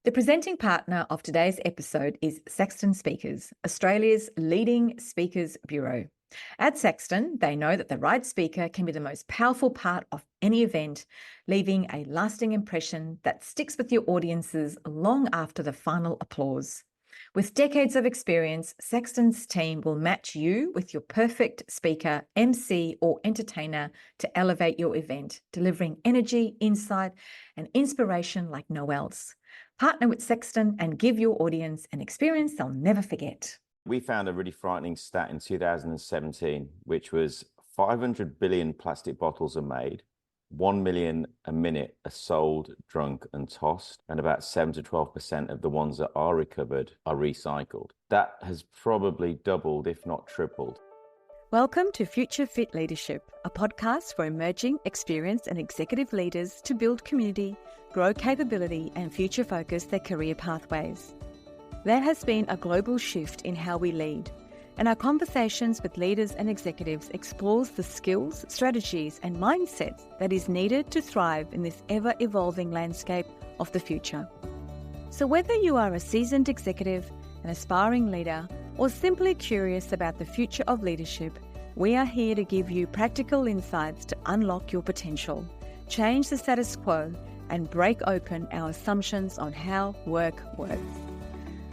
The presenting partner of today's episode is Saxton Speakers, Australia's leading speakers bureau. At Saxton, they know that the right speaker can be the most powerful part of any event, leaving a lasting impression that sticks with your audiences long after the final applause. With decades of experience, Saxton's team will match you with your perfect speaker, MC, or entertainer to elevate your event, delivering energy, insight, and inspiration like no else. Partner with Saxton and give your audience an experience they'll never forget. We found a really frightening stat in 2017, which was 500 billion plastic bottles are made, 1 million a minute are sold, drunk and tossed, and about 7 to 12% of the ones that are recovered are recycled. That has probably doubled, if not tripled. Welcome to Future Fit Leadership, a podcast for emerging, experienced and executive leaders to build community, grow capability and future focus their career pathways. There has been a global shift in how we lead, and our conversations with leaders and executives explores the skills, strategies and mindsets that is needed to thrive in this ever-evolving landscape of the future. So whether you are a seasoned executive, an aspiring leader, or simply curious about the future of leadership, we are here to give you practical insights to unlock your potential, change the status quo, and break open our assumptions on how work works.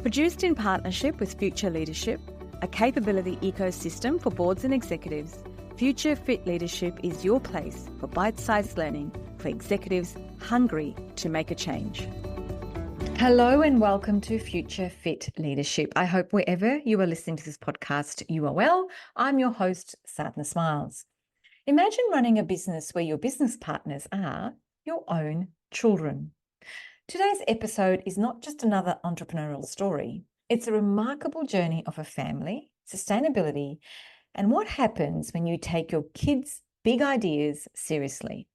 Produced in partnership with Future Leadership, a capability ecosystem for boards and executives, Future Fit Leadership is your place for bite-sized learning for executives hungry to make a change. Hello and welcome to Future Fit Leadership. I hope wherever you are listening to this podcast, you are well. I'm your host, Sadhna Smiles. Imagine running a business where your business partners are your own children. Today's episode is not just another entrepreneurial story. It's a remarkable journey of a family, sustainability, and what happens when you take your kids' big ideas seriously.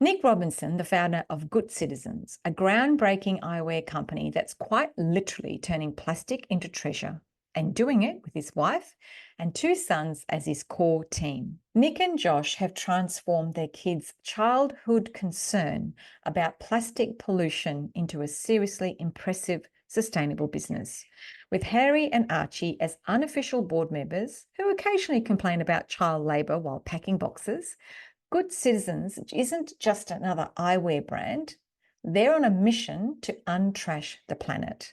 Nik Robinson, the founder of Good Citizens, a groundbreaking eyewear company that's quite literally turning plastic into treasure, and doing it with his wife and 2 sons as his core team. Nik and Josh have transformed their kids' childhood concern about plastic pollution into a seriously impressive, sustainable business. With Harry and Archie as unofficial board members who occasionally complain about child labour while packing boxes, Good Citizens isn't just another eyewear brand. They're on a mission to untrash the planet.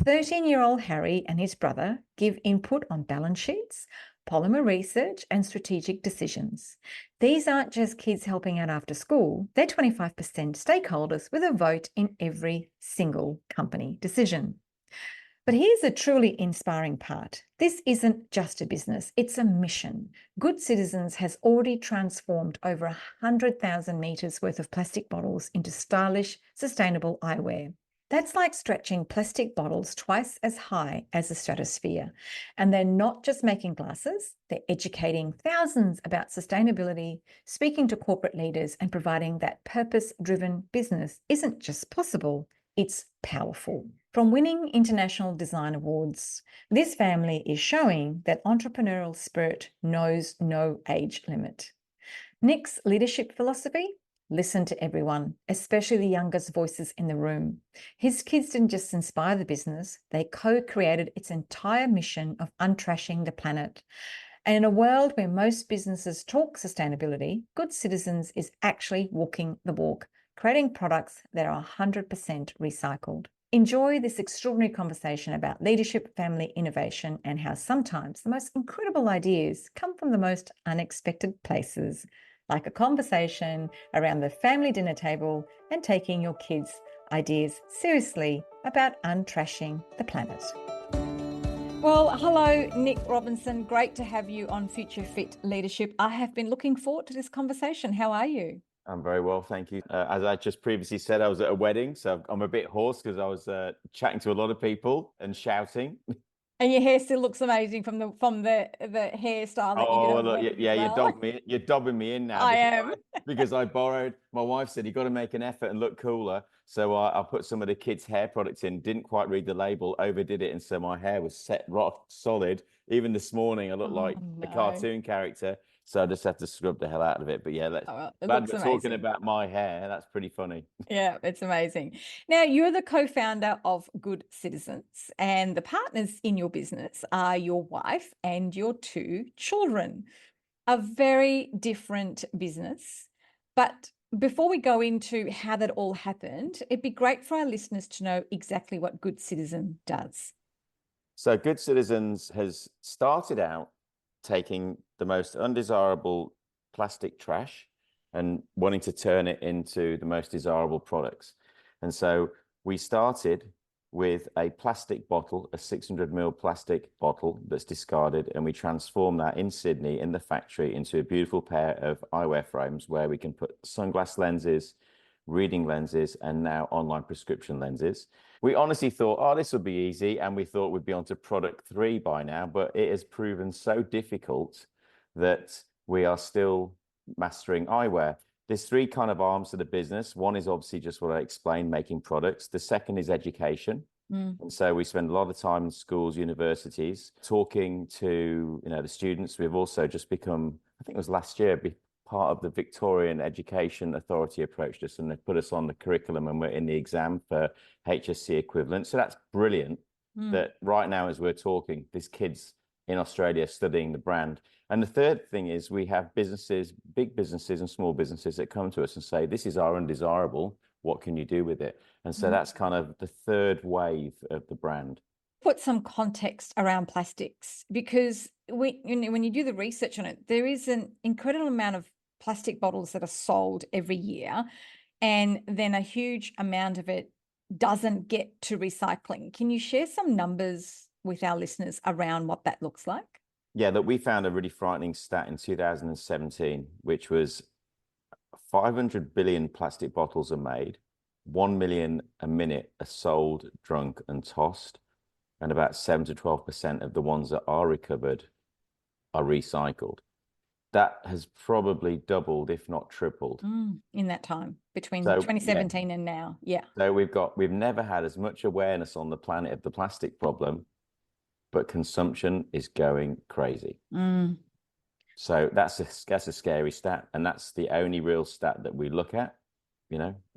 13-year-old Harry and his brother give input on balance sheets, polymer research and strategic decisions. These aren't just kids helping out after school, they're 25% stakeholders with a vote in every single company decision. But here's a truly inspiring part. This isn't just a business, it's a mission. Good Citizens has already transformed over 100,000 metres worth of plastic bottles into stylish, sustainable eyewear. That's like stretching plastic bottles twice as high as the stratosphere. And they're not just making glasses, they're educating thousands about sustainability, speaking to corporate leaders, and providing that purpose-driven business isn't just possible, it's powerful. From winning international design awards, this family is showing that entrepreneurial spirit knows no age limit. Nik's leadership philosophy? Listen to everyone, especially the youngest voices in the room. His kids didn't just inspire the business, they co-created its entire mission of untrashing the planet. And in a world where most businesses talk sustainability, Good Citizens is actually walking the walk, creating products that are 100% recycled. Enjoy this extraordinary conversation about leadership, family, innovation, and how sometimes the most incredible ideas come from the most unexpected places, like a conversation around the family dinner table and taking your kids' ideas seriously about untrashing the planet. Well, hello, Nik Robinson. Great to have you on Future Fit Leadership. I have been looking forward to this conversation. How are you? I'm very well, thank you. As I just previously said, I was at a wedding, so I'm a bit hoarse because I was chatting to a lot of people and shouting. And your hair still looks amazing from the hairstyle that you did. Oh, look, yeah, you're dobbing me in now. I am. Because I borrowed, my wife said, you've got to make an effort and look cooler. So I put some of the kids' hair products in, didn't quite read the label, overdid it. And so my hair was set rock solid. Even this morning, I looked like a cartoon character. So I just have to scrub the hell out of it. But yeah, Oh, well, it glad looks we're talking amazing. about my hair. That's pretty funny. Yeah, it's amazing. Now, you're the co-founder of Good Citizens, and the partners in your business are your wife and your two children. A very different business. But before we go into how that all happened, it'd be great for our listeners to know exactly what Good Citizen does. So Good Citizens has started out taking the most undesirable plastic trash and wanting to turn it into the most desirable products. And so we started with a plastic bottle, a 600 ml plastic bottle that's discarded, and we transformed that in Sydney in the factory into a beautiful pair of eyewear frames where we can put sunglass lenses, reading lenses, and now online prescription lenses. We honestly thought, oh, this would be easy, and we thought we'd be on to product 3 by now, but it has proven so difficult that we are still mastering eyewear. There's 3 kind of arms to the business. One is obviously just what I explained, making products. The second is education. And so we spend a lot of time in schools, universities, talking to the students. We've also just become, I think it was last year, part of the Victorian Education Authority approached us and they put us on the curriculum and we're in the exam for HSC equivalent. So that's brilliant that right now, as we're talking, there's kids in Australia studying the brand. And the third thing is we have businesses, big businesses and small businesses that come to us and say, this is our undesirable. What can you do with it? And so that's kind of the third wave of the brand. Put some context around plastics, because when you do the research on it, there is an incredible amount of plastic bottles that are sold every year, and then a huge amount of it doesn't get to recycling. Can you share some numbers with our listeners around what that looks like? Yeah, that we found a really frightening stat in 2017, which was 500 billion plastic bottles are made, 1 million a minute are sold, drunk and tossed, and about 7 to 12% of the ones that are recovered are recycled. That has probably doubled, if not tripled. In that time between So, 2017 and now. Yeah. So we've never had as much awareness on the planet of the plastic problem, but consumption is going crazy. So that's a scary stat, and that's the only real stat that we look at.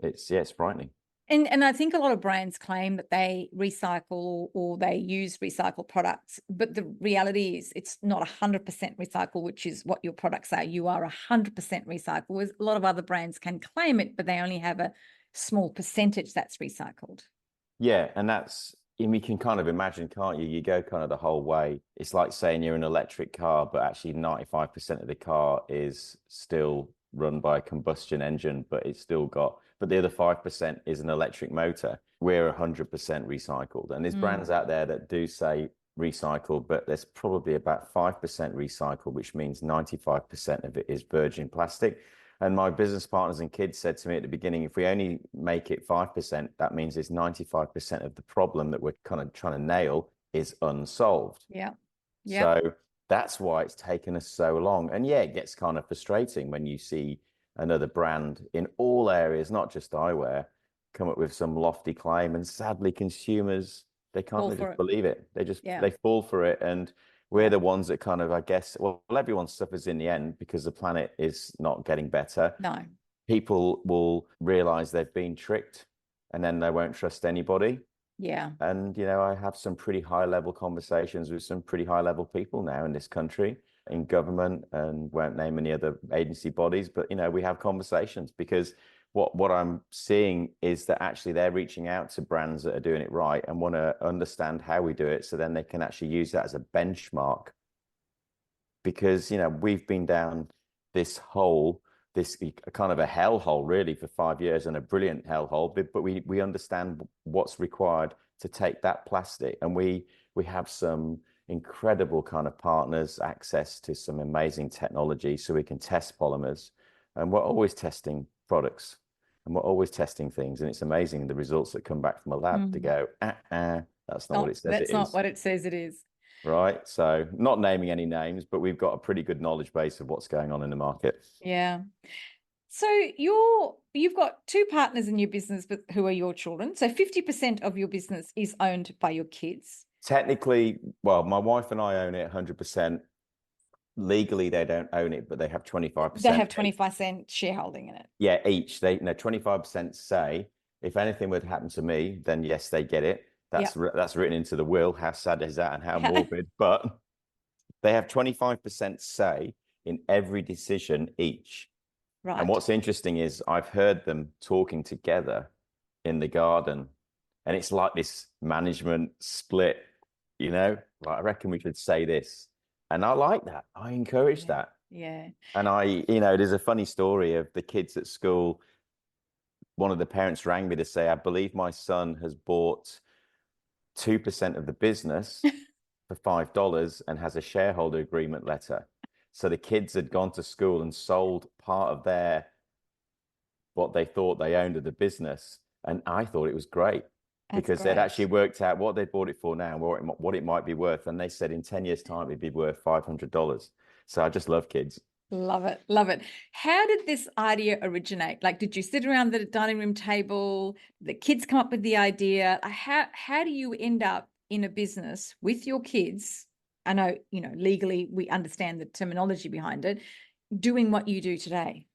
It's frightening. And I think a lot of brands claim that they recycle or they use recycled products, but the reality is it's not 100% recycle, which is what your products are. You are 100% recycle. A lot of other brands can claim it, but they only have a small percentage that's recycled. Yeah, and we can kind of imagine, can't you? You go kind of the whole way. It's like saying you're an electric car, but actually 95% of the car is still run by a combustion engine, but the other 5% is an electric motor. We're 100% recycled. And there's brands out there that do say recycled, but there's probably about 5% recycled, which means 95% of it is virgin plastic. And my business partners and kids said to me at the beginning, if we only make it 5%, that means it's 95% of the problem that we're kind of trying to nail is unsolved. Yeah. So that's why it's taken us so long. And yeah, it gets kind of frustrating when you see another brand in all areas, not just eyewear, come up with some lofty claim. And sadly, consumers, they can't just believe it. They fall for it. And we're the ones that kind of, I guess, well, everyone suffers in the end because the planet is not getting better. No. People will realize they've been tricked and then they won't trust anybody. Yeah. And, I have some pretty high level conversations with some pretty high level people now in this country, in government, and won't name any other agency bodies, but, we have conversations because what I'm seeing is that actually they're reaching out to brands that are doing it right and want to understand how we do it. So then they can actually use that as a benchmark because, we've been down this hole, this kind of a hellhole really for 5 years, and a brilliant hellhole, but we understand what's required to take that plastic, and we have some incredible kind of partners, access to some amazing technology so we can test polymers, and we're always testing products and we're always testing things, and it's amazing the results that come back from a lab to go, that's not what it says it is. That's not what it says it is. Right. So not naming any names, but we've got a pretty good knowledge base of what's going on in the market. Yeah. So you've got 2 partners in your business who are your children. So 50% of your business is owned by your kids. Technically, well, my wife and I own it 100%. legally they don't own it, but they have 25%. They have 25% shareholding in it. Yeah, each. They 25% say if anything would happen to me, then yes, they get it. That's written into the will. How sad is that, and how morbid? But they have 25% say in every decision each. Right. And what's interesting is I've heard them talking together in the garden, and it's like this management split, like I reckon we should say this. And I like that. I encourage that. Yeah. And there's a funny story of the kids at school. One of the parents rang me to say, I believe my son has bought 2% of the business for $5 and has a shareholder agreement letter. So the kids had gone to school and sold part of what they thought they owned of the business. And I thought it was great because they'd actually worked out what they bought it for now and what it might be worth. And they said in 10 years' time, it'd be worth $500. So I just love kids. Love it. Love it. How did this idea originate? Like, did you sit around the dining room table? The kids come up with the idea? How do you end up in a business with your kids? I know, legally we understand the terminology behind it, doing what you do today.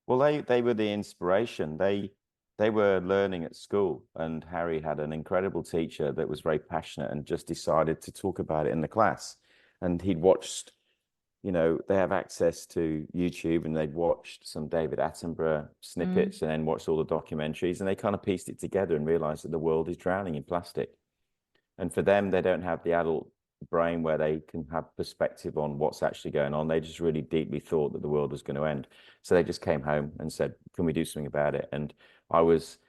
Well, they were the inspiration. They were learning at school, and Harry had an incredible teacher that was very passionate and just decided to talk about it in the class. And he'd watched, they have access to YouTube, and they'd watched some David Attenborough snippets and then watched all the documentaries, and they kind of pieced it together and realized that the world is drowning in plastic. And for them, they don't have the adult brain where they can have perspective on what's actually going on. They just really deeply thought that the world was going to end. So they just came home and said, can we do something about it? And I was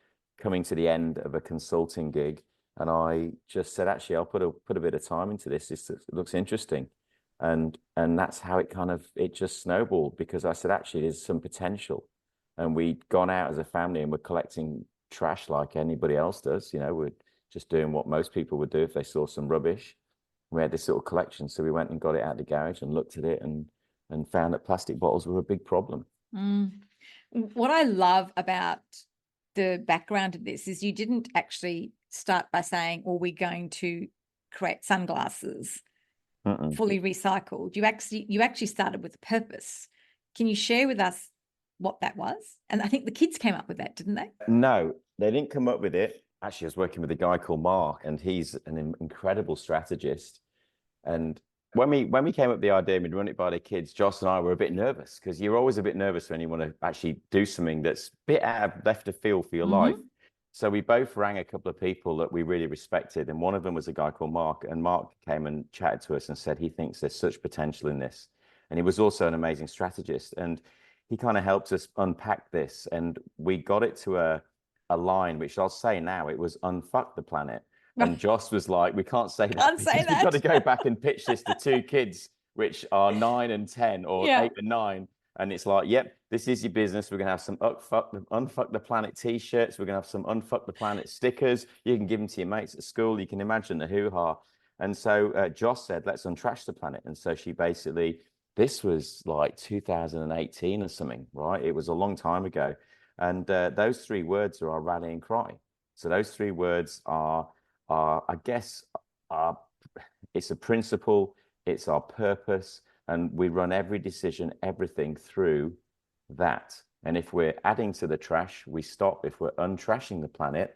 coming to the end of a consulting gig, and I just said, actually, I'll put a bit of time into this. It looks interesting. And that's how it just snowballed, because I said, actually, there's some potential. And we'd gone out as a family and we're collecting trash like anybody else does. We're just doing what most people would do if they saw some rubbish. We had this little collection, so we went and got it out of the garage and looked at it and found that plastic bottles were a big problem. What I love about the background of this is you didn't actually start by saying, well, we're going to create sunglasses fully recycled. You actually started with a purpose. Can you share with us what that was? And I think the kids came up with that, didn't they? No, they didn't come up with it. Actually, I was working with a guy called Mark, and he's an incredible strategist. And when we came up with the idea and we'd run it by the kids, Joss and I were a bit nervous, because you're always a bit nervous when you want to actually do something that's a bit out of left of field for your life. So we both rang a couple of people that we really respected, and one of them was a guy called Mark. And Mark came and chatted to us and said he thinks there's such potential in this. And he was also an amazing strategist, and he kind of helped us unpack this. And we got it to a line, which I'll say now, it was unfuck the planet. And Joss was like, we can't say that. Can't say that. We've got to go back and pitch this to two kids, which are 9 and 10 or 8 and 9. And it's like, yep, this is your business. We're going to have some unfuck the planet t-shirts. We're going to have some unfuck the planet stickers. You can give them to your mates at school. You can imagine the hoo-ha. And so Joss said, let's untrash the planet. And so she basically, this was like 2018 or something, right? It was a long time ago. And those 3 words are our rallying cry. So those 3 words are I guess, it's a principle, it's our purpose, and we run every decision, everything through that. And if we're adding to the trash, we stop. If we're untrashing the planet,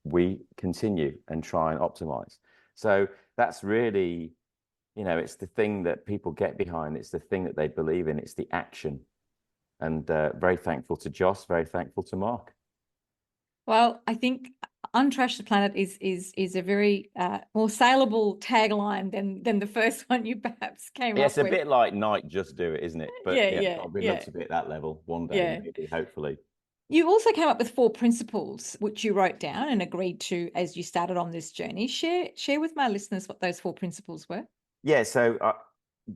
we continue and try and optimize. So that's really, it's the thing that people get behind. It's the thing that they believe in. It's the action. And very thankful to Joss, very thankful to Mark. Well, I think Untrash the Planet is a very more saleable tagline than the first one you perhaps came up with. It's a bit like Nike, just do it, isn't it? But we'd love to be at that level one day, maybe, hopefully. You also came up with 4 principles, which you wrote down and agreed to as you started on this journey. Share with my listeners what those 4 principles were. Yeah, so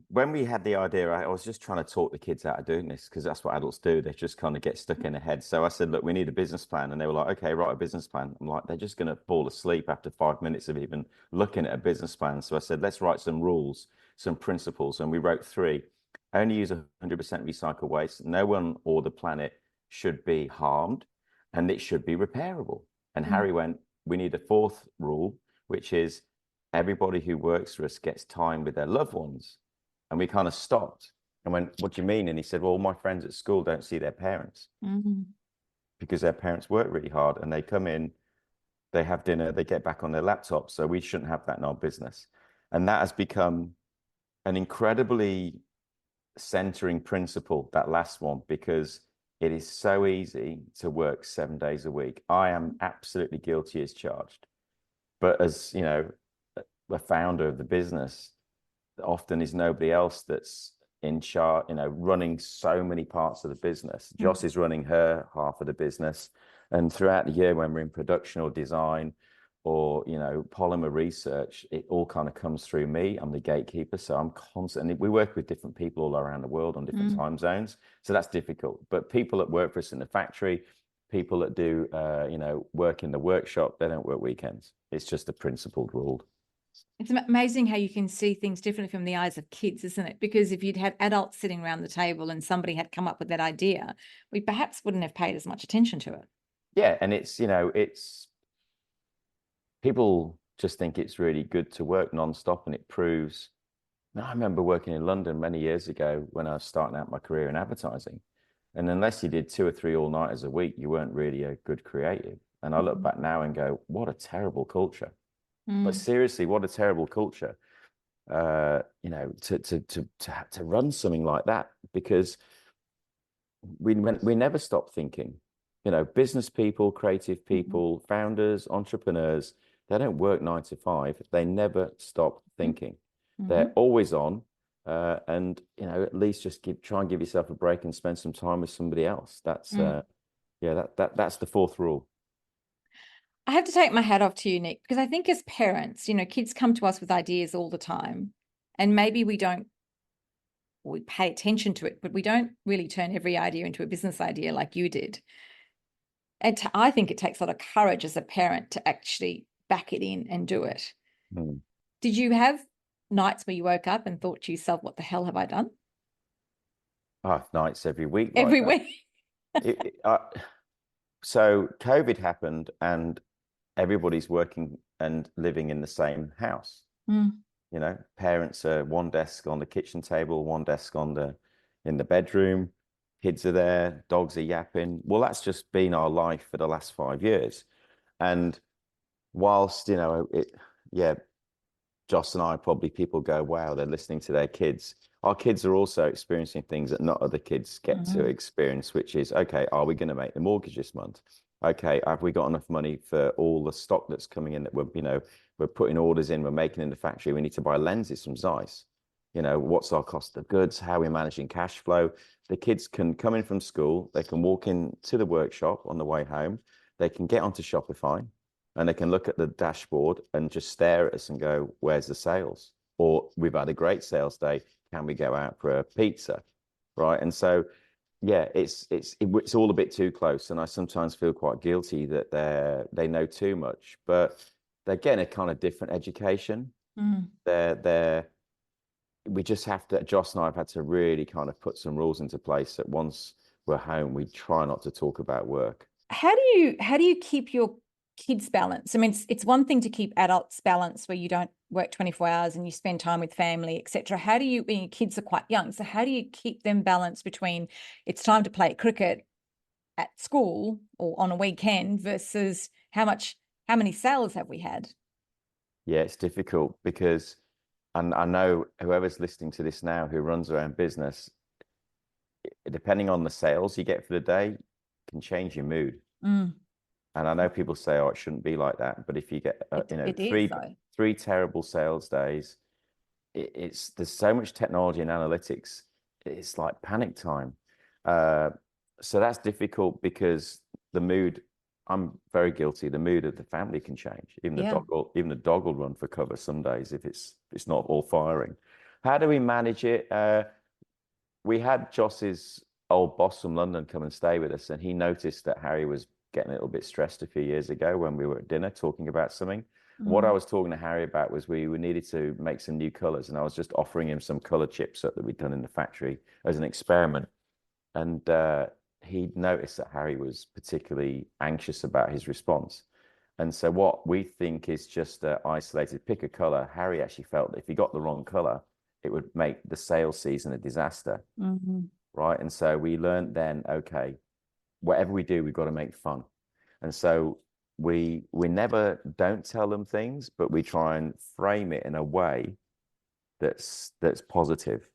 when we had the idea, I was just trying to talk the kids out of doing this, because that's what adults do. They just kind of get stuck in their head. So I said, look, we need a business plan. And they were like, okay, write a business plan. I'm like, they're just going to fall asleep after 5 minutes of even looking at a business plan. So I said, let's write some rules, some principles. And we wrote 3. Only use 100% recycled waste. No one or the planet should be harmed, and it should be repairable. And Harry went, we need a 4th rule, which is everybody who works for us gets time with their loved ones. And we kind of stopped and went, what do you mean? And he said, well, my friends at school don't see their parents because their parents work really hard and they come in, they have dinner, they get back on their laptop. So we shouldn't have that in our business. And that has become an incredibly centering principle, that last one, because it is so easy to work 7 days a week. I am absolutely guilty as charged. But as, you know, the founder of the business, often is nobody else that's in charge, you know, running so many parts of the business. Joss is running her half of the business. And throughout the year, when we're in production or design or, you know, polymer research, it all kind of comes through me. I'm the gatekeeper. So I'm constantly, we work with different people all around the world on different time zones. So that's difficult. But people that work for us in the factory, people that do, you know, work in the workshop, they don't work weekends. It's just a principled rule. It's amazing how you can see things differently from the eyes of kids, isn't it? Because if you'd had adults sitting around the table and somebody had come up with that idea, we perhaps wouldn't have paid as much attention to it. Yeah. And it's, you know, it's, people just think it's really good to work nonstop, and it proves. Now, I remember working in London many years ago when I was starting out my career in advertising. And unless you did 2 or 3 all-nighters a week, you weren't really a good creative. And I look back now and go, what a terrible culture. But seriously, what a terrible culture, you know, to run something like that, because we never stop thinking. You know, business people, creative people, founders, entrepreneurs, they don't work 9 to 5. They never stop thinking. They're always on. And, you know, at least just try and give yourself a break and spend some time with somebody else. That's, yeah, that's the 4th rule. I have to take my hat off to you, Nick, because I think as parents, you know, kids come to us with ideas all the time, and maybe we pay attention to it, but we don't really turn every idea into a business idea like you did. And I think it takes a lot of courage as a parent to actually back it in and do it. Did you have nights where you woke up and thought to yourself, what the hell have I done? Oh, nights every week. Every week. So COVID happened and everybody's working and living in the same house. You know, parents are one desk on the kitchen table, one desk in the bedroom, kids are there, dogs are yapping. Well, that's just been our life for the last 5 years. And whilst, you know, Joss and I, probably people go, wow, they're listening to their kids. Our kids are also experiencing things that not other kids get to experience, which is, okay, are we going to make the mortgage this month? Okay, have we got enough money for all the stock that's coming in that we're putting orders in, we're making in the factory, we need to buy lenses from Zeiss. You know, what's our cost of goods? How are we managing cash flow? The kids can come in from school, they can walk into the workshop on the way home, they can get onto Shopify, and they can look at the dashboard and just stare at us and go, where's the sales? Or we've had a great sales day, can we go out for a pizza? Right. And so, yeah, it's all a bit too close. And I sometimes feel quite guilty that they know too much, but they're getting a kind of different education. We just have to, Joss and I have had to really kind of put some rules into place that once we're home, we try not to talk about work. How do you keep your kids balanced? I mean, it's one thing to keep adults balanced where you don't work 24 hours and you spend time with family, etc. How do you, when your kids are quite young, so how do you keep them balanced between it's time to play cricket at school or on a weekend versus how many sales have we had? Yeah, it's difficult because, and I know whoever's listening to this now who runs their own business, depending on the sales you get for the day, can change your mood. And I know people say, oh, it shouldn't be like that. But if you get, three terrible sales days, there's so much technology and analytics. It's like panic time. So that's difficult because the mood, I'm very guilty. The mood of the family can change. Even the dog will run for cover some days if it's not all firing. How do we manage it? We had Joss's old boss from London come and stay with us, and he noticed that Harry was getting a little bit stressed a few years ago when we were at dinner talking about something. What I was talking to Harry about was we needed to make some new colors, and I was just offering him some color chips that we'd done in the factory as an experiment. And he noticed that Harry was particularly anxious about his response. And so what we think is just isolated, pick a color. Harry actually felt that if he got the wrong color, it would make the sales season a disaster. Mm-hmm. Right. And so we learned then, okay, whatever we do, we've got to make fun. And so we never don't tell them things, but we try and frame it in a way that's positive.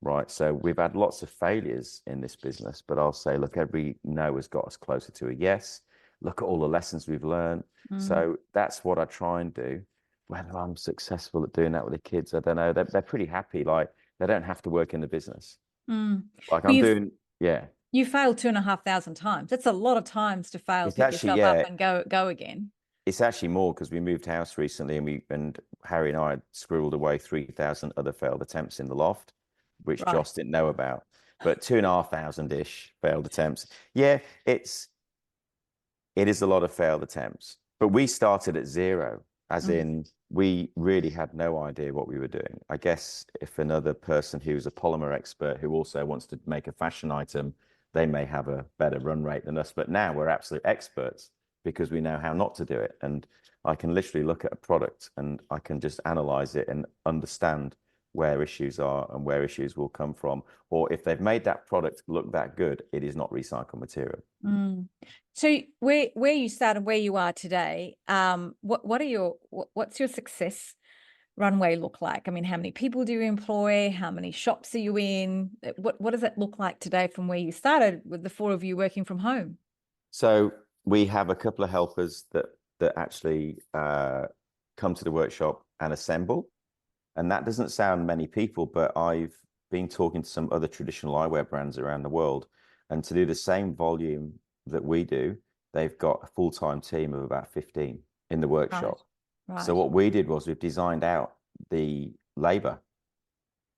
Right. So we've had lots of failures in this business, but I'll say, look, every no has got us closer to a yes. Look at all the lessons we've learned. So that's what I try and do. Whether I'm successful at doing that with the kids, I don't know. They're pretty happy. Like, they don't have to work in the business. Like, I'm doing, yeah. You failed 2,500 times. That's a lot of times to fail, It's pick actually, yourself yeah, up and go again. it's actually more because we moved house recently, and Harry and I had squirreled away 3,000 other failed attempts in the loft, which Right. Joss didn't know about. But 2,500-ish failed attempts. Yeah, it is a lot of failed attempts. But we started at zero, as in we really had no idea what we were doing. I guess if another person who's a polymer expert who also wants to make a fashion item, they may have a better run rate than us. But now we're absolute experts because we know how not to do it. And I can literally look at a product and I can just analyze it and understand where issues are and where issues will come from. Or if they've made that product look that good, it is not recycled material. So where you started, where you are today, what's your success runway look like? I mean, how many people do you employ? How many shops are you in? What does it look like today from where you started with the four of you working from home? So we have a couple of helpers that actually come to the workshop and assemble. And that doesn't sound many people, but I've been talking to some other traditional eyewear brands around the world. And to do the same volume that we do, they've got a full-time team of about 15 in the workshop. Right. So what we did was we've designed out the labor.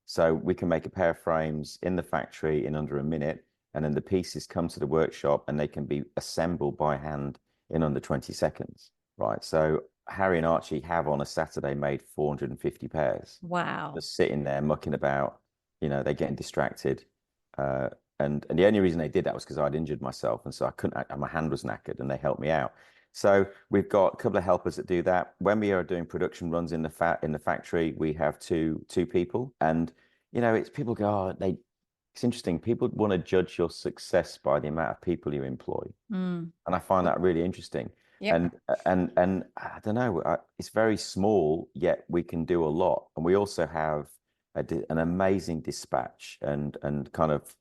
So we can make a pair of frames in the factory in under a minute, and then the pieces come to the workshop and they can be assembled by hand in under 20 seconds. Right. So Harry and Archie have on a Saturday made 450 pairs. Wow. Just sitting there mucking about, they're getting distracted. And the only reason they did that was because I'd injured myself. And so I couldn't, my hand was knackered and they helped me out. So we've got a couple of helpers that do that. When we are doing production runs in the factory, we have two people. And, it's people go, it's interesting. People want to judge your success by the amount of people you employ. And I find that really interesting. Yep. And I don't know, it's very small, yet we can do a lot. And we also have an amazing dispatch and kind of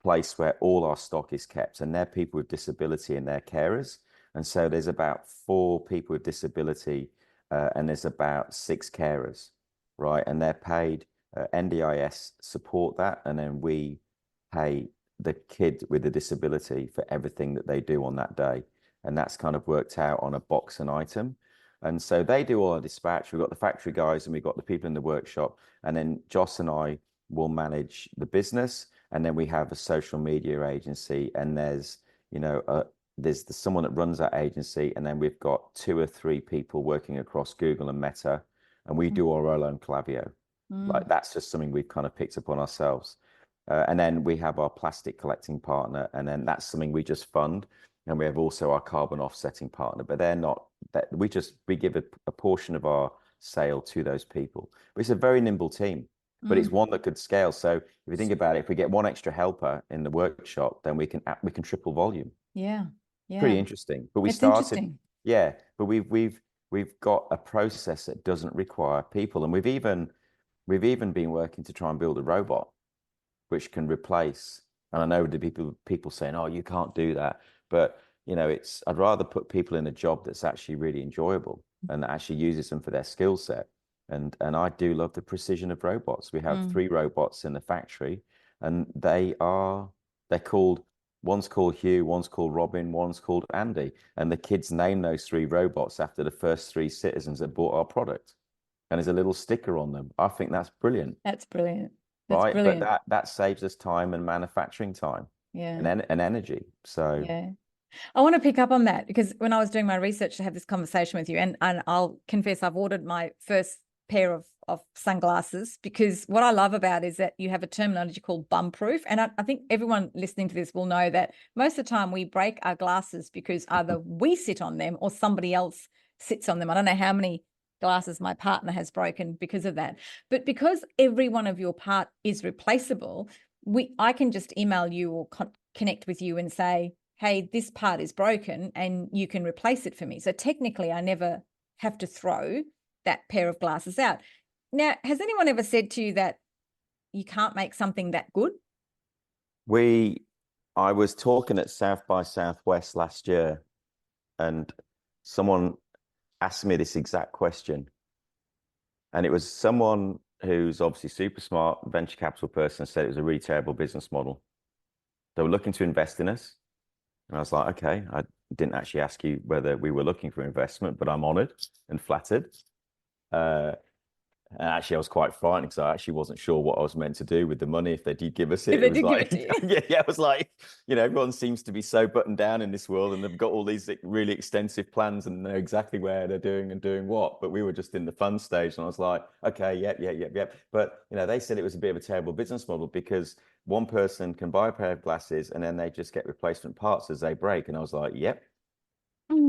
place where all our stock is kept. And they're people with disability and their carers. And so there's about 4 people with disability and there's about 6 carers, right? And they're paid, NDIS support that. And then we pay the kid with the disability for everything that they do on that day. And that's kind of worked out on a box and item. And so they do all our dispatch. We've got the factory guys and we've got the people in the workshop. And then Joss and I will manage the business. And then we have a social media agency. And there's, there's someone that runs that agency. And then we've got 2 or 3 people working across Google and Meta. And we do our own Klaviyo. Like, that's just something we've kind of picked up on ourselves. And then we have our plastic collecting partner. And then that's something we just fund. And we have also our carbon offsetting partner, but they're not that we give a portion of our sale to those people. But it's a very nimble team, but it's one that could scale. So if you think about it, if we get 1 extra helper in the workshop, then we can triple volume. Yeah. Pretty interesting. But we started, yeah. But we've got a process that doesn't require people, and we've even been working to try and build a robot which can replace. And I know the people saying, "Oh, you can't do that." But, I'd rather put people in a job that's actually really enjoyable and that actually uses them for their skill set. And I do love the precision of robots. We have 3 robots in the factory and they're called, one's called Hugh, one's called Robin, one's called Andy. And the kids name those 3 robots after the first 3 citizens that bought our product. And there's a little sticker on them. I think that's brilliant. That's brilliant. Right. Brilliant. But that saves us time and manufacturing time. Yeah. And energy. So yeah, I want to pick up on that because when I was doing my research to have this conversation with you, and I'll confess I've ordered my first pair of sunglasses because what I love about is that you have a terminology called bum proof. And I think everyone listening to this will know that most of the time we break our glasses because either we sit on them or somebody else sits on them. I don't know how many glasses my partner has broken because of that. But because every one of your part is replaceable, I can just email you or connect with you and say, hey, this part is broken and you can replace it for me. So technically, I never have to throw that pair of glasses out. Now, has anyone ever said to you that you can't make something that good? I was talking at South by Southwest last year, and someone asked me this exact question. And it was someone who's obviously super smart, venture capital person, said it was a retailable business model. They were looking to invest in us. And I was like, okay, I didn't actually ask you whether we were looking for investment, but I'm honored and flattered. And actually, I was quite frightened because I actually wasn't sure what I was meant to do with the money if they did give us it. If they It was did give like, it to you. yeah, it was like, everyone seems to be so buttoned down in this world and they've got all these really extensive plans and know exactly where they're doing and doing what. But we were just in the fun stage and I was like, okay, yep. But, they said it was a bit of a terrible business model because one person can buy a pair of glasses and then they just get replacement parts as they break. And I was like, yep.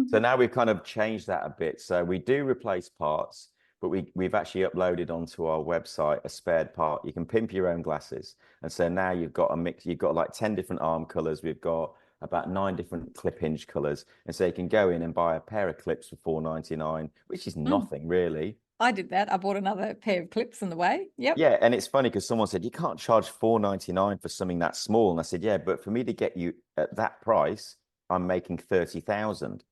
So now we've kind of changed that a bit. So we do replace parts, but we've actually uploaded onto our website a spared part. You can pimp your own glasses. And so now you've got a mix, you've got like 10 different arm colors. We've got about 9 different clip hinge colors. And so you can go in and buy a pair of clips for $4.99, which is nothing really. I did that. I bought another pair of clips on the way. Yep. Yeah. And it's funny because someone said, you can't charge $4.99 for something that small. And I said, yeah, but for me to get you at that price, I'm making 30,000.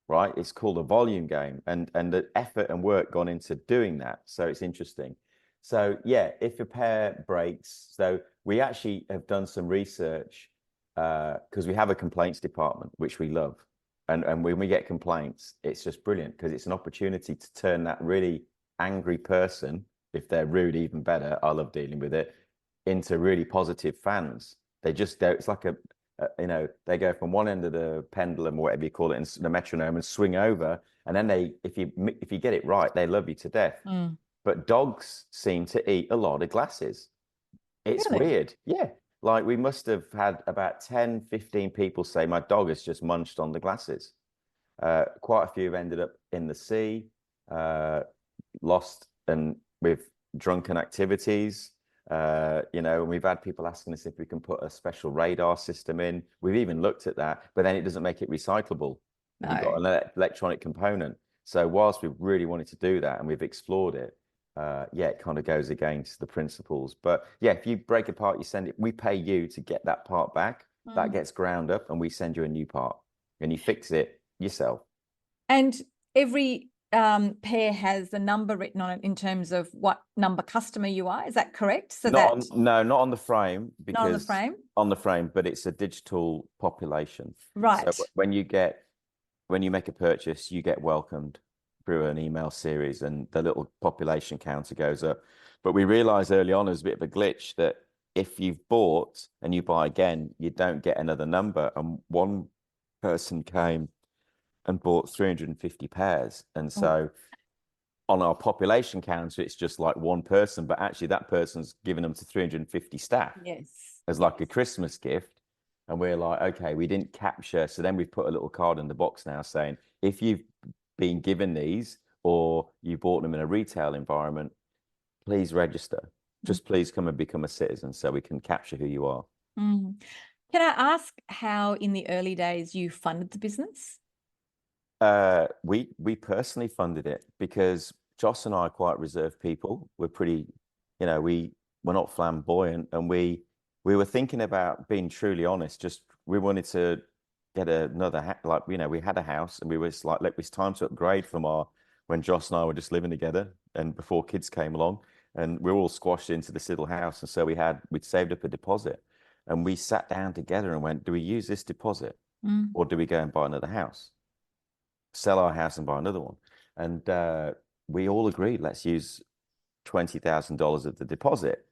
Right, it's called a volume game, and the effort and work gone into doing that. So it's interesting. So yeah, if a pair breaks, so we actually have done some research because we have a complaints department, which we love, and when we get complaints, it's just brilliant because it's an opportunity to turn that really angry person, if they're rude, even better. I love dealing with it, into really positive fans. They just go. It's like they go from one end of the pendulum or whatever you call it, and the metronome, and swing over. And then if you get it right, they love you to death. But dogs seem to eat a lot of glasses. It's Really? weird. Yeah. Like we must have had about 10, 15 people say, my dog has just munched on the glasses. Quite a few have ended up in the sea, lost and with drunken activities. And we've had people asking us if we can put a special radar system in. We've even looked at that, but then it doesn't make it recyclable. No. You've got an electronic component. So whilst we really wanted to do that and we've explored it, it kind of goes against the principles. But yeah, if you break a part, you send it, we pay you to get that part back. That gets ground up and we send you a new part and you fix it yourself. And every pair has a number written on it in terms of what number customer you are. Is that correct? So not on the frame, because not on the frame? On the frame, but it's a digital population. Right. So when you make a purchase, you get welcomed through an email series and the little population counter goes up. But we realized early on, as a bit of a glitch, that if you've bought and you buy again, you don't get another number. And one person came and bought 350 pairs. And so on our population counter, it's just like one person, but actually that person's given them to 350 staff as like a Christmas gift. And we're like, okay, we didn't capture. So then we've put a little card in the box now saying, if you've been given these or you bought them in a retail environment, please register. Just please come and become a citizen so we can capture who you are. Can I ask how in the early days you funded the business? We personally funded it because Joss and I are quite reserved people. We're pretty, we're not flamboyant, and we were thinking about being truly honest. Just we wanted to get another we had a house and we was like, look, it's time to upgrade from when Joss and I were just living together and before kids came along, and we were all squashed into this little house, and so we'd saved up a deposit, and we sat down together and went, do we use this deposit or do we go and buy another house? Sell our house and buy another one. And we all agreed, let's use $20,000 of the deposit.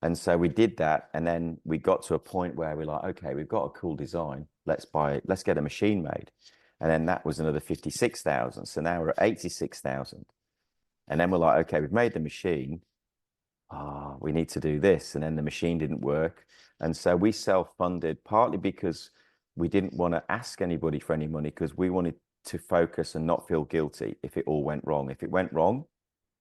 And so we did that. And then we got to a point where we're like, okay, we've got a cool design. Let's get a machine made. And then that was another 56,000. So now we're at 86,000. And then we're like, okay, we've made the machine. We need to do this. And then the machine didn't work. And so we self-funded, partly because we didn't want to ask anybody for any money, because we wanted to focus and not feel guilty if it all went wrong. If it went wrong,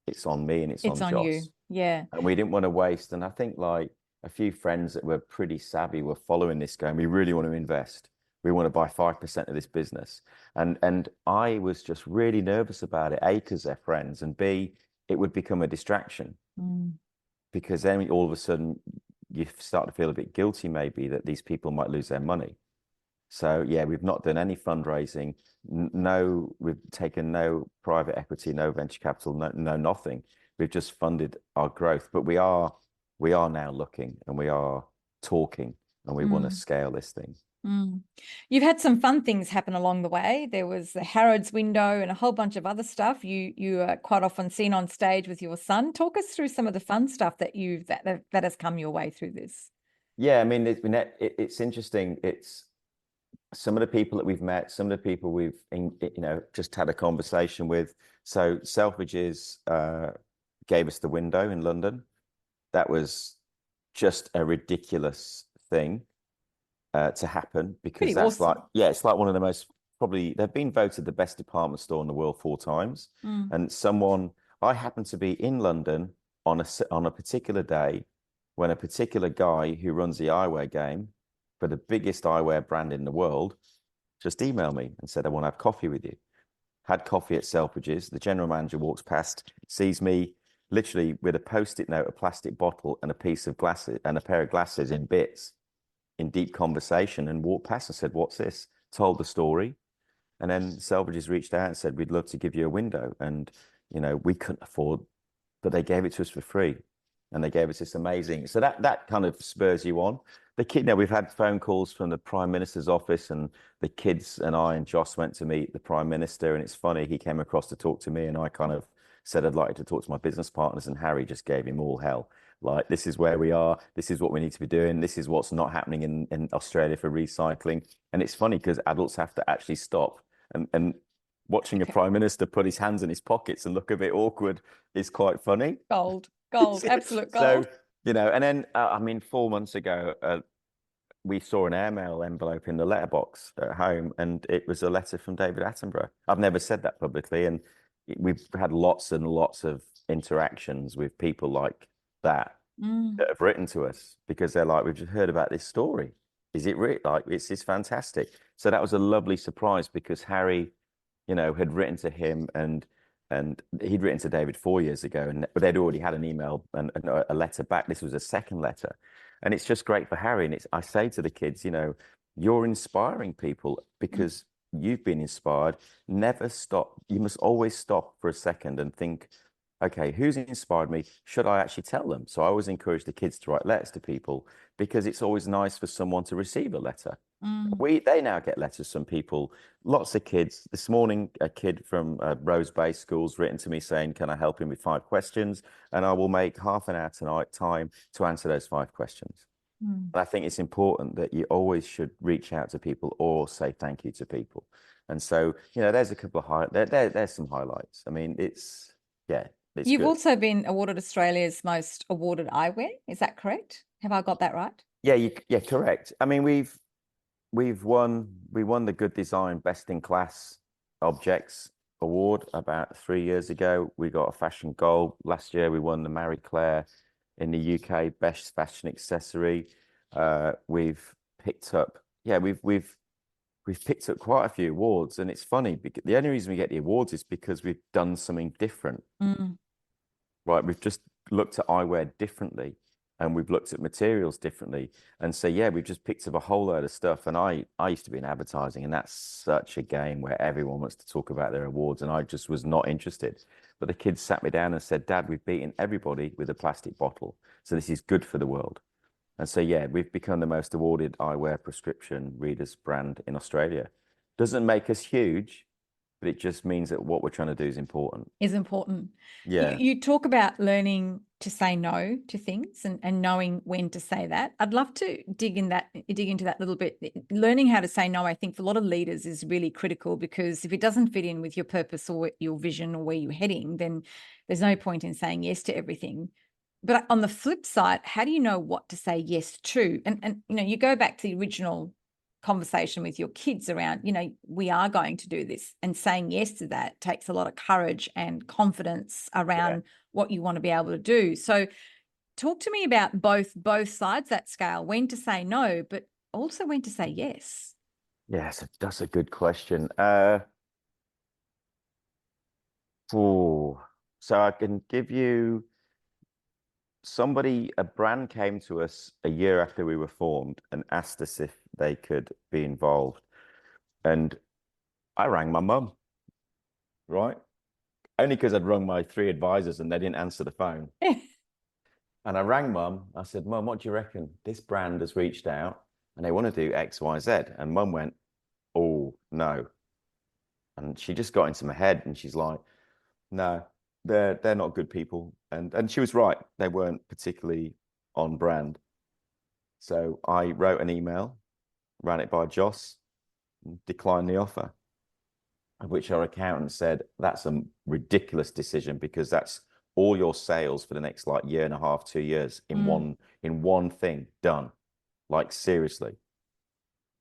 it's on me and it's on on you. Joss. Yeah. And we didn't want to waste. And I think like a few friends that were pretty savvy were following this going, we really want to invest. We want to buy 5% of this business. And I was just really nervous about it, A, because they're friends, and B, it would become a distraction. Because then all of a sudden you start to feel a bit guilty maybe that these people might lose their money. So yeah, we've not done any fundraising. No, we've taken no private equity, no venture capital, no nothing. We've just funded our growth. But we are now looking and we are talking and we want to scale this thing. You've had some fun things happen along the way. There was the Harrods window and a whole bunch of other stuff. You are quite often seen on stage with your son. Talk us through some of the fun stuff that that has come your way through this. Yeah, I mean, it's interesting. It's some of the people that we've met, some of the people we've just had a conversation with. So Selfridges gave us the window in London. That was just a ridiculous thing to happen, because Pretty that's awesome. it's like one of the most, probably they've been voted the best department store in the world 4 times. And I happened to be in London on a particular day when a particular guy who runs the eyewear game for the biggest eyewear brand in the world just emailed me and said, I want to have coffee with you. Had coffee at Selfridges. The general manager walks past, sees me literally with a post-it note, a plastic bottle and a piece of glasses and a pair of glasses in bits, in deep conversation, and walked past and said, what's this? Told the story. And then Selfridges reached out and said, we'd love to give you a window. And, we couldn't afford, but they gave it to us for free. And they gave us this amazing, so that kind of spurs you on. The kid, we've had phone calls from the Prime Minister's office, and the kids and I and Joss went to meet the Prime Minister. And it's funny, he came across to talk to me, and I kind of said I'd like to talk to my business partners, and Harry just gave him all hell. Like, this is where we are. This is what we need to be doing. This is what's not happening in Australia for recycling. And it's funny because adults have to actually stop and watching a prime minister put his hands in his pockets and look a bit awkward is quite funny. Gold, absolute gold. So, and then, 4 months ago, we saw an airmail envelope in the letterbox at home, and it was a letter from David Attenborough. I've never said that publicly. And we've had lots and lots of interactions with people like that have written to us because they're like, we've just heard about this story. Is it really like it's fantastic? So that was a lovely surprise because Harry, had written to him and he'd written to David 4 years ago, and they'd already had an email and a letter back. This was a second letter, and it's just great for Harry. And I say to the kids, you're inspiring people because you've been inspired. Never stop. You must always stop for a second and think, okay, who's inspired me? Should I actually tell them? So I always encourage the kids to write letters to people because it's always nice for someone to receive a letter. They now get letters from people, lots of kids. This morning, a kid from Rose Bay School's written to me saying, can I help him with 5 questions? And I will make half an hour tonight time to answer those 5 questions. And I think it's important that you always should reach out to people or say thank you to people. And so, there's a couple of there's some highlights. I mean, You've good. Also been awarded Australia's most awarded eyewear. Is that correct? Have I got that right? Yeah, correct. I mean, we won the Good Design Best in Class Objects Award about 3 years ago. We got a fashion gold. Last year we won the Marie Claire in the UK Best Fashion Accessory. We've picked up quite a few awards, and it's funny because the only reason we get the awards is because we've done something different. Right, we've just looked at eyewear differently, and we've looked at materials differently. And so, we've just picked up a whole load of stuff. And I used to be in advertising, and that's such a game where everyone wants to talk about their awards. And I just was not interested. But the kids sat me down and said, Dad, we've beaten everybody with a plastic bottle. So this is good for the world. And so, we've become the most awarded eyewear prescription readers brand in Australia. Doesn't make us huge, but it just means that what we're trying to do is important. Yeah. You talk about learning to say no to things and knowing when to say that. I'd love to dig into that a little bit. Learning how to say no, I think for a lot of leaders is really critical, because if it doesn't fit in with your purpose or your vision or where you're heading, then there's no point in saying yes to everything. But on the flip side, how do you know what to say yes to? And you go back to the original conversation with your kids around, we are going to do this, and saying yes to that takes a lot of courage and confidence around what you want to be able to do. So talk to me about both sides that scale, when to say no, but also when to say yes. Yes, that's a good question. So I can give you a brand came to us a year after we were formed and asked us if they could be involved. And I rang my mum, right? Only because I'd rung my 3 advisors and they didn't answer the phone. And I rang mum. I said, Mum, what do you reckon? This brand has reached out and they want to do X, Y, Z. And mum went, oh, no. And she just got into my head and she's like, no, they're not good people. And she was right. They weren't particularly on brand. So I wrote an email, ran it by Joss, declined the offer, of which our accountant said, that's a ridiculous decision because that's all your sales for the next like year and a half, 2 years in one thing done. Like seriously.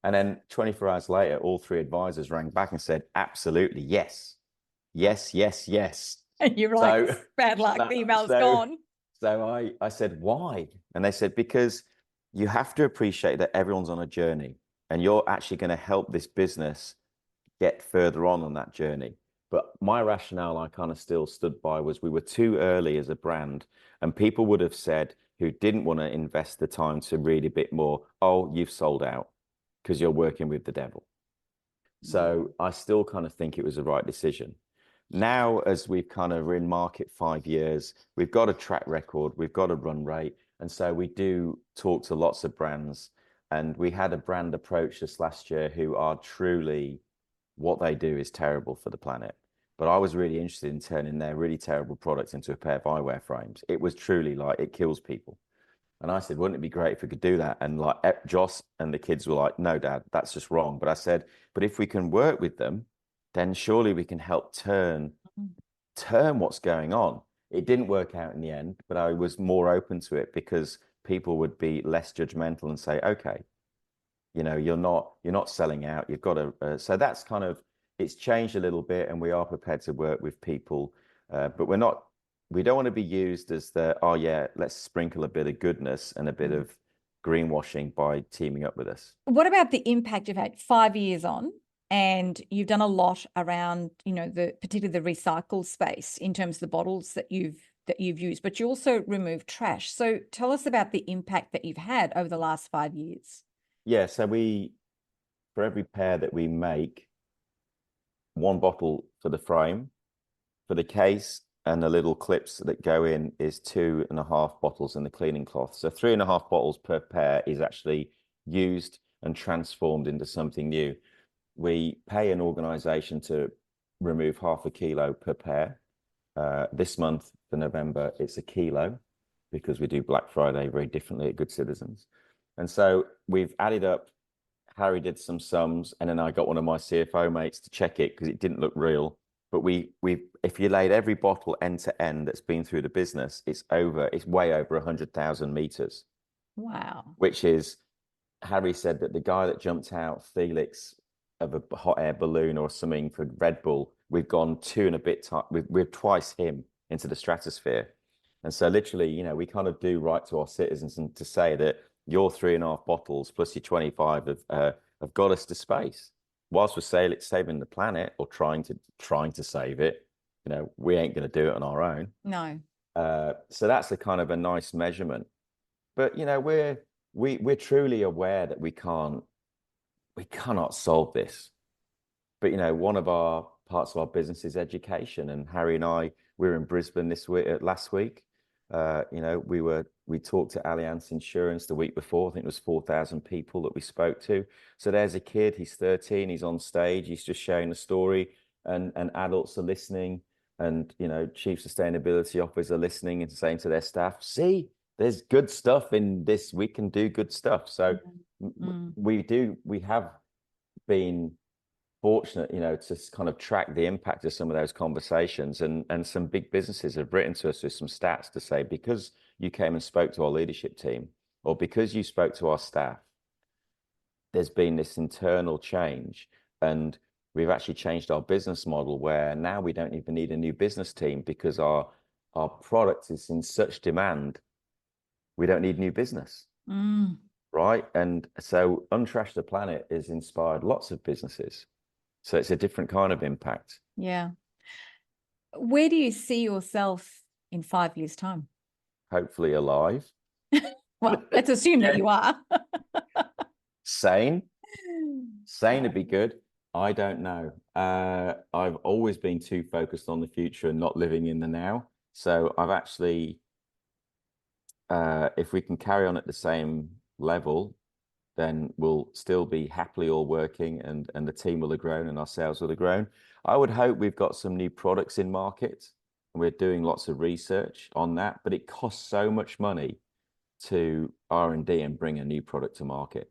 And then 24 hours later, all 3 advisors rang back and said, absolutely, yes. Yes, yes, yes. And you're like, bad luck, the email's gone. So I said, why? And they said, because you have to appreciate that everyone's on a journey and you're actually going to help this business get further on that journey. But my rationale I kind of still stood by was we were too early as a brand, and people would have said, who didn't want to invest the time to read a bit more, oh, you've sold out because you're working with the devil. So I still kind of think it was the right decision. Now, as we've kind of in market 5 years, we've got a track record, we've got a run rate. And so we do talk to lots of brands. And we had a brand approach us last year who are truly, what they do is terrible for the planet. But I was really interested in turning their really terrible products into a pair of eyewear frames. It was truly like, it kills people. And I said, wouldn't it be great if we could do that? And like Joss and the kids were like, no, Dad, that's just wrong. But I said, but if we can work with them, then surely we can help turn what's going on. It didn't work out in the end, but I was more open to it because people would be less judgmental and say, okay, you're not selling out. You've got to. So that's kind of, it's changed a little bit, and we are prepared to work with people, but we don't want to be used as oh yeah, let's sprinkle a bit of goodness and a bit of greenwashing by teaming up with us. What about the impact you've had 5 years on? And you've done a lot around, particularly the recycle space in terms of the bottles that you've used, but you also remove trash. So tell us about the impact that you've had over the last 5 years. Yeah, so for every pair that we make, 1 bottle for the frame, for the case, and the little clips that go in is 2.5 bottles in the cleaning cloth. So 3.5 bottles per pair is actually used and transformed into something new. We pay an organization to remove 0.5 kilo per pair. This month, for November, it's 1 kilo because we do Black Friday very differently at Good Citizens. And so we've added up, Harry did some sums, and then I got one of my CFO mates to check it because it didn't look real. But if you laid every bottle end to end that's been through the business, it's way over 100,000 meters. Wow. Which is, Harry said that the guy that jumped out, Felix, of a hot air balloon or something for Red Bull, we've gone 2 and a bit time, we're twice him into the stratosphere. And so literally, we kind of do right to our citizens and to say that your 3.5 bottles plus your 25 have got us to space. Whilst we're saving the planet or trying to save it, we ain't going to do it on our own. No. So that's a kind of a nice measurement. But we're truly aware that we cannot solve this. But one of our parts of our business is education, and Harry and I, we were in Brisbane last week. We talked to Allianz Insurance the week before. I think it was 4,000 people that we spoke to. So there's a kid, he's 13, he's on stage, he's just sharing a story, and adults are listening, and chief sustainability officers are listening and saying to their staff, see, there's good stuff in this, we can do good stuff. So we have been fortunate, to kind of track the impact of some of those conversations, and some big businesses have written to us with some stats to say, because you came and spoke to our leadership team, or because you spoke to our staff, there's been this internal change, and we've actually changed our business model where now we don't even need a new business team because our product is in such demand. We don't need new business. Right. And so Untrash the Planet has inspired lots of businesses. So it's a different kind of impact. Yeah. Where do you see yourself in 5 years' time? Hopefully alive. Well, let's assume that you are. Sane would be good. I don't know. I've always been too focused on the future and not living in the now. So I've actually, if we can carry on at the same level, then we'll still be happily all working, and the team will have grown and our sales will have grown. I would hope we've got some new products in market, and we're doing lots of research on that, but it costs so much money to R&D and bring a new product to market.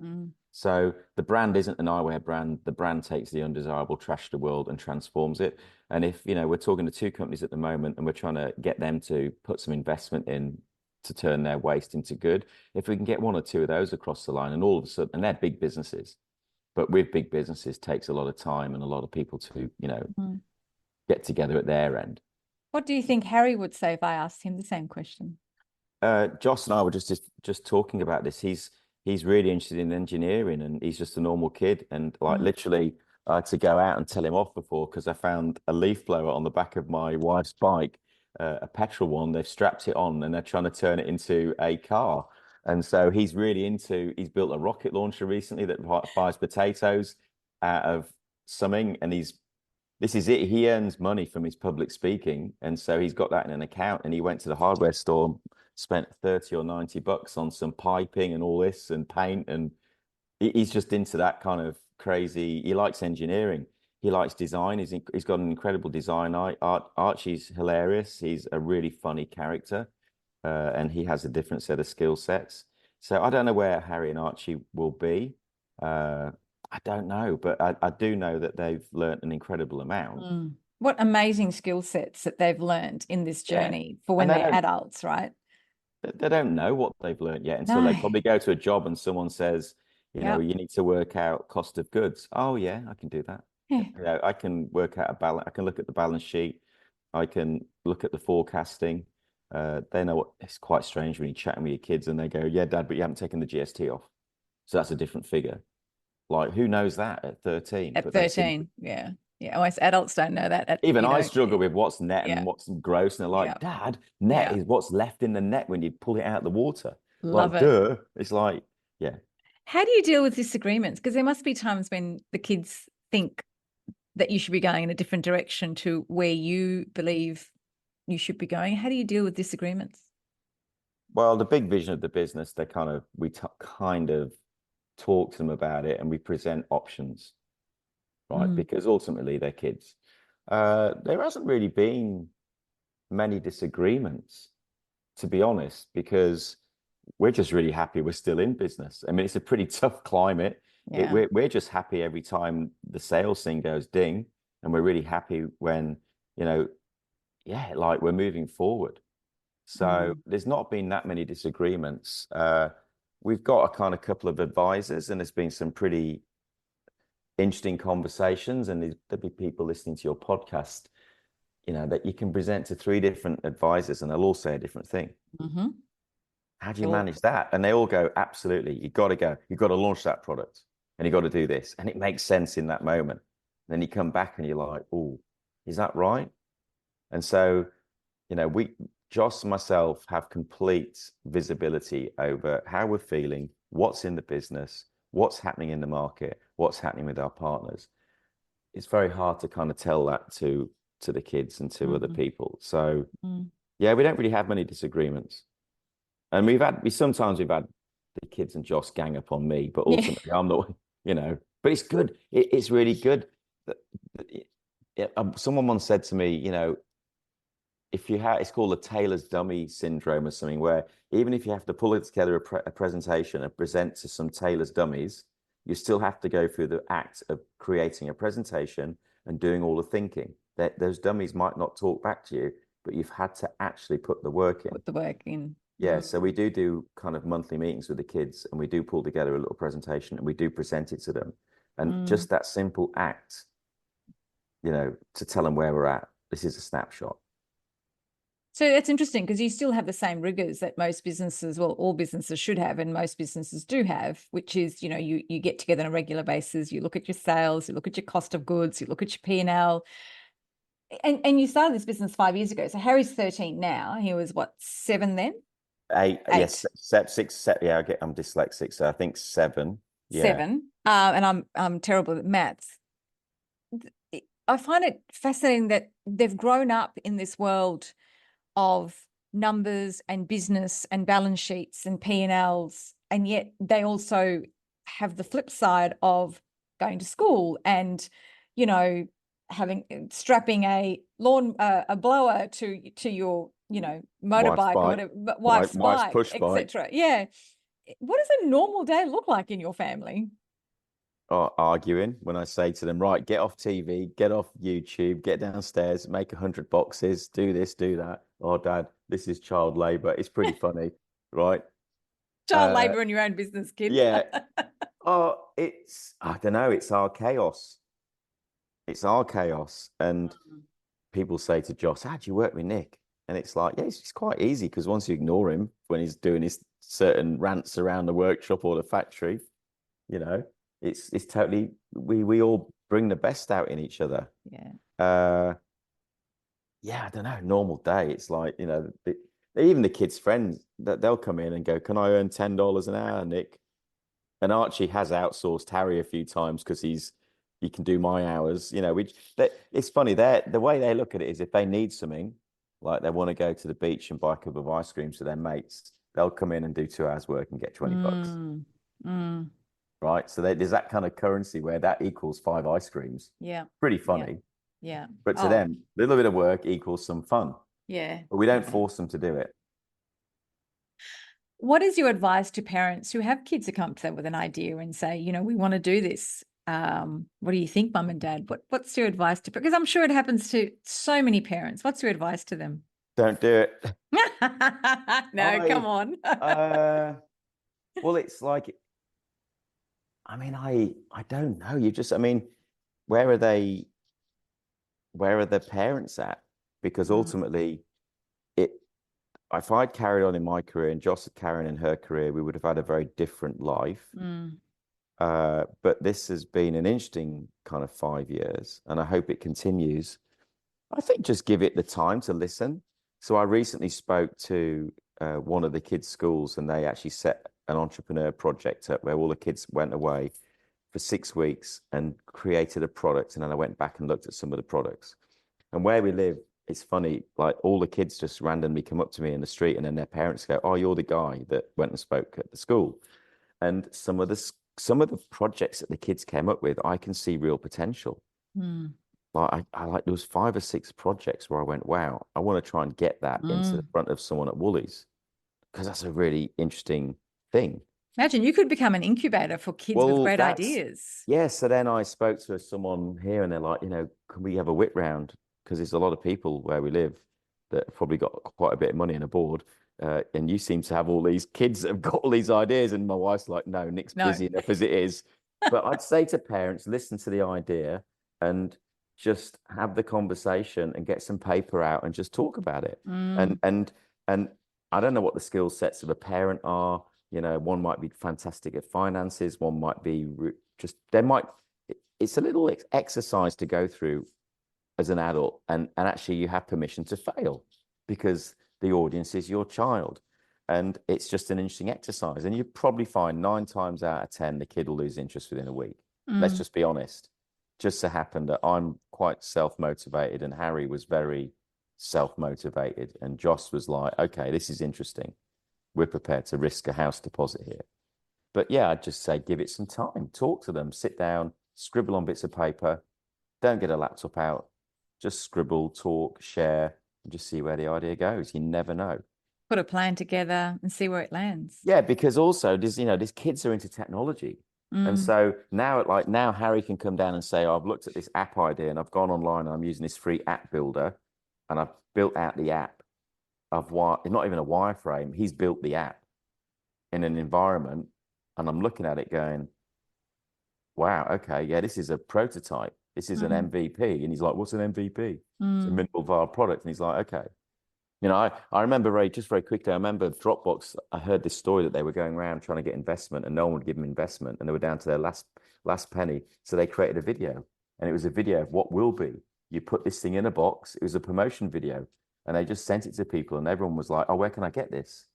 So the brand isn't an eyewear brand. The brand takes the undesirable trash of the world and transforms it. And if, we're talking to two companies at the moment and we're trying to get them to put some investment in to turn their waste into good. If we can get one or two of those across the line, and all of a sudden, and they're big businesses, but with big businesses takes a lot of time and a lot of people to, get together at their end. What do you think Harry would say if I asked him the same question? Joss and I were just talking about this. He's really interested in engineering, and he's just a normal kid. And literally, I had to go out and tell him off before because I found a leaf blower on the back of my wife's bike. A petrol one. They've strapped it on and they're trying to turn it into a car. And so he's built a rocket launcher recently that fires potatoes out of something. And this is it. He earns money from his public speaking. And so he's got that in an account, and he went to the hardware store, spent 30 or 90 bucks on some piping and all this and paint. And he's just into that kind of crazy. He likes engineering. He likes design. He's got an incredible design eye. Archie's hilarious. He's a really funny character, and he has a different set of skill sets. So I don't know where Harry and Archie will be. I don't know, but I do know that they've learned an incredible amount. What amazing skill sets that they've learned in this journey for when they're adults, right? They don't know what they've learned yet until they probably go to a job and someone says, you need to work out cost of goods. Oh yeah, I can do that. Yeah. I can work out a balance. I can look at the balance sheet. I can look at the forecasting. They know what. It's quite strange when you're chatting with your kids and they go, "Yeah, Dad, but you haven't taken the GST off." So that's a different figure. Like, who knows that at 13? At 13, yeah. Most adults don't know that. Even I struggle with what's net and what's gross, and they're like, "Dad, net is what's left in the net when you pull it out of the water." Love it. Duh. It's like, yeah. How do you deal with disagreements? Because there must be times when the kids think that you should be going in a different direction to where you believe you should be going. How do you deal with disagreements? Well, the big vision of the business, we kind of talk to them about it, and we present options, right? Because ultimately they're kids. There hasn't really been many disagreements, to be honest, because we're just really happy we're still in business. I mean, it's a pretty tough climate. Yeah. We're just happy every time the sales thing goes ding, and we're really happy when, like we're moving forward. So there's not been that many disagreements. We've got a kind of couple of advisors, and there's been some pretty interesting conversations, and there'll be people listening to your podcast, that you can present to 3 different advisors and they'll all say a different thing. How do you manage that? And they all go, absolutely, you've got to launch that product, and you've got to do this. And it makes sense in that moment. And then you come back and you're like, oh, is that right? And so, Joss and myself have complete visibility over how we're feeling, what's in the business, what's happening in the market, what's happening with our partners. It's very hard to kind of tell that to the kids and to other people. So, yeah, we don't really have many disagreements. And sometimes we've had the kids and Joss gang up on me, but ultimately I'm not, but it's good. It's really good. Someone once said to me, it's called a tailor's dummy syndrome or something, where even if you have to pull it together a presentation and present to some tailor's dummies, you still have to go through the act of creating a presentation and doing all the thinking. Those dummies might not talk back to you, but you've had to actually put the work in. Yeah, so we do kind of monthly meetings with the kids, and we do pull together a little presentation, and we do present it to them. And just that simple act, to tell them where we're at. This is a snapshot. So that's interesting, because you still have the same rigors that most businesses, well, all businesses should have, and most businesses do have, which is, you get together on a regular basis, you look at your sales, you look at your cost of goods, you look at your P&L. And you started this business 5 years ago. So Harry's 13 now. He was what, 7 then? 8. Yes, 6, 7. Yeah, I'm dyslexic, so I think 7. Yeah. 7. And I'm terrible at maths. I find it fascinating that they've grown up in this world of numbers and business and balance sheets and P&Ls, and yet they also have the flip side of going to school and, strapping a blower to your, motorbike or whatever, wife's bike, push bike. etc. Yeah. What does a normal day look like in your family? Arguing when I say to them, right, get off TV, get off YouTube, get downstairs, make 100 boxes, do this, do that. Oh, Dad, this is child labor. It's pretty funny, right? Child labor in your own business, kid. Yeah. I don't know, it's our chaos. It's our chaos. And people say to Joss, how do you work with Nick? And it's like, yeah, it's quite easy, because once you ignore him when he's doing his certain rants around the workshop or the factory, it's totally, we all bring the best out in each other. Yeah. Yeah, I don't know, normal day. It's like, even the kids' friends, that they'll come in and go, can I earn $10 an hour, Nick? And Archie has outsourced Harry a few times because he can do my hours. It's funny, the way they look at it is, if they need something, like they want to go to the beach and buy a cup of ice cream to their mates, they'll come in and do 2 hours work and get $20. Right, so there's that kind of currency where that equals 5 ice creams. Yeah, pretty funny. Yeah. But to them, a little bit of work equals some fun. Yeah, but we don't force them to do it. What is your advice to parents who have kids who come to them with an idea and say, we want to do this? What do you think, Mum and Dad? What's your advice to? Because I'm sure it happens to so many parents. What's your advice to them? Don't do it. Come on. Well, it's like, I don't know. Where are they? Where are the parents at? Because ultimately, if I'd carried on in my career and Joss had carried on in her career, we would have had a very different life. But this has been an interesting kind of 5 years, and I hope it continues. I think just give it the time to listen. So I recently spoke to one of the kids' schools, and they actually set an entrepreneur project up where all the kids went away for 6 weeks and created a product. And then I went back and looked at some of the products. And where we live, it's funny, like all the kids just randomly come up to me in the street, and then their parents go, oh, you're the guy that went and spoke at the school. And some of the projects that the kids came up with, I can see real potential. Like there was 5 or 6 projects where I went, wow, I want to try and get that into the front of someone at Woolies, because that's a really interesting thing. Imagine you could become an incubator for kids with great ideas. Yeah. So then I spoke to someone here, and they're like, can we have a wit round? Because there's a lot of people where we live that have probably got quite a bit of money and a board. And you seem to have all these kids that have got all these ideas. And my wife's like, no, Nick's busy enough as it is. But I'd say to parents, listen to the idea and just have the conversation and get some paper out and just talk about it. And I don't know what the skill sets of a parent are. One might be fantastic at finances. One might be it's a little exercise to go through as an adult, and actually you have permission to fail, because the audience is your child, and it's just an interesting exercise. And you probably find 9 times out of 10 the kid will lose interest within a week. Let's just be honest. Just so happened that I'm quite self-motivated, and Harry was very self-motivated, and Joss was like, okay, this is interesting, we're prepared to risk a house deposit here. But yeah, I'd just say give it some time, talk to them, sit down, scribble on bits of paper, don't get a laptop out, just scribble, talk, share, and just see where the idea goes. You never know. Put a plan together and see where it lands. Yeah, because also these kids are into technology. And so now Harry can come down and say, oh, I've looked at this app idea and I've gone online and I'm using this free app builder and I've built out the app. not even a wireframe. He's built the app in an environment, and I'm looking at it going, wow, okay, yeah, this is a prototype. This is an MVP. And he's like, what's an MVP? It's a minimal viable product. And he's like, okay. You know, I remember, Ray, just very quickly, I remember Dropbox, I heard this story that they were going around trying to get investment and no one would give them investment. And they were down to their last penny. So they created a video, and it was a video of what will be. You put this thing in a box. It was a promotion video, and they just sent it to people, and everyone was like, oh, where can I get this?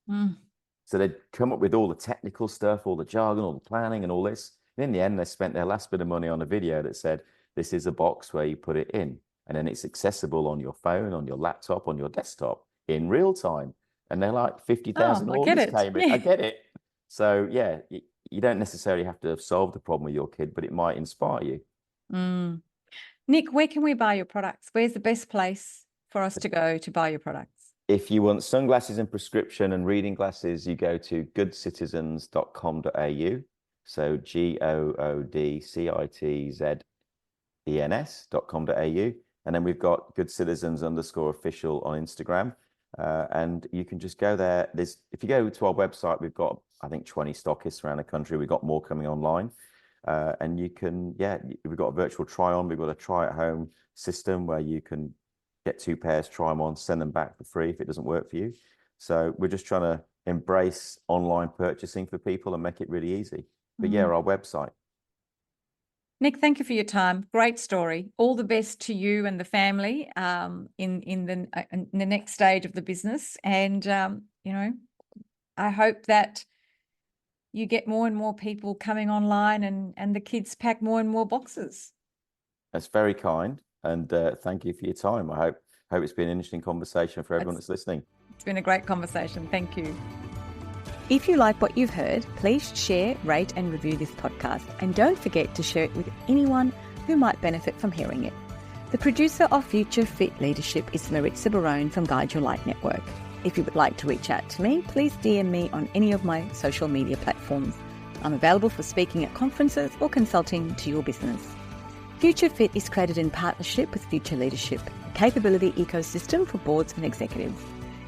So they'd come up with all the technical stuff, all the jargon, all the planning and all this. And in the end, they spent their last bit of money on a video that said, this is a box where you put it in, and then it's accessible on your phone, on your laptop, on your desktop in real time. And they're like 50,000 orders came in. I get it. So yeah, you don't necessarily have to solve the problem with your kid, but it might inspire you. Nik, where can we buy your products? Where's the best place for us to go to buy your products? If you want sunglasses and prescription and reading glasses, you go to goodcitizens.com.au. So goodcitizens.com.au. And then we've got goodcitizens_official on Instagram. And you can just go there. If you go to our website, we've got, I think, 20 stockists around the country. We've got more coming online. And you can, we've got a virtual try on. We've got a try at home system where you can get 2 pairs, try them on, send them back for free if it doesn't work for you. So we're just trying to embrace online purchasing for people and make it really easy. But yeah, our website. Nik, thank you for your time. Great story. All the best to you and the family in the next stage of the business. And, you know, I hope that you get more and more people coming online and the kids pack more and more boxes. That's very kind. And thank you for your time. I hope it's been an interesting conversation for everyone that's listening. It's been a great conversation. Thank you. If you like what you've heard, please share, rate and review this podcast. And don't forget to share it with anyone who might benefit from hearing it. The producer of Future Fit Leadership is Maritza Barone from Guide Your Light Network. If you would like to reach out to me, please DM me on any of my social media platforms. I'm available for speaking at conferences or consulting to your business. Future Fit is created in partnership with Future Leadership, a capability ecosystem for boards and executives.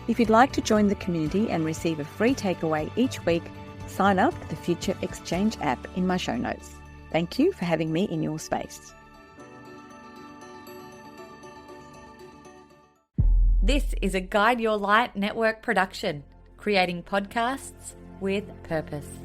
If you'd like to join the community and receive a free takeaway each week, sign up to the Future Exchange app in my show notes. Thank you for having me in your space. This is a Guide Your Light Network production, creating podcasts with purpose.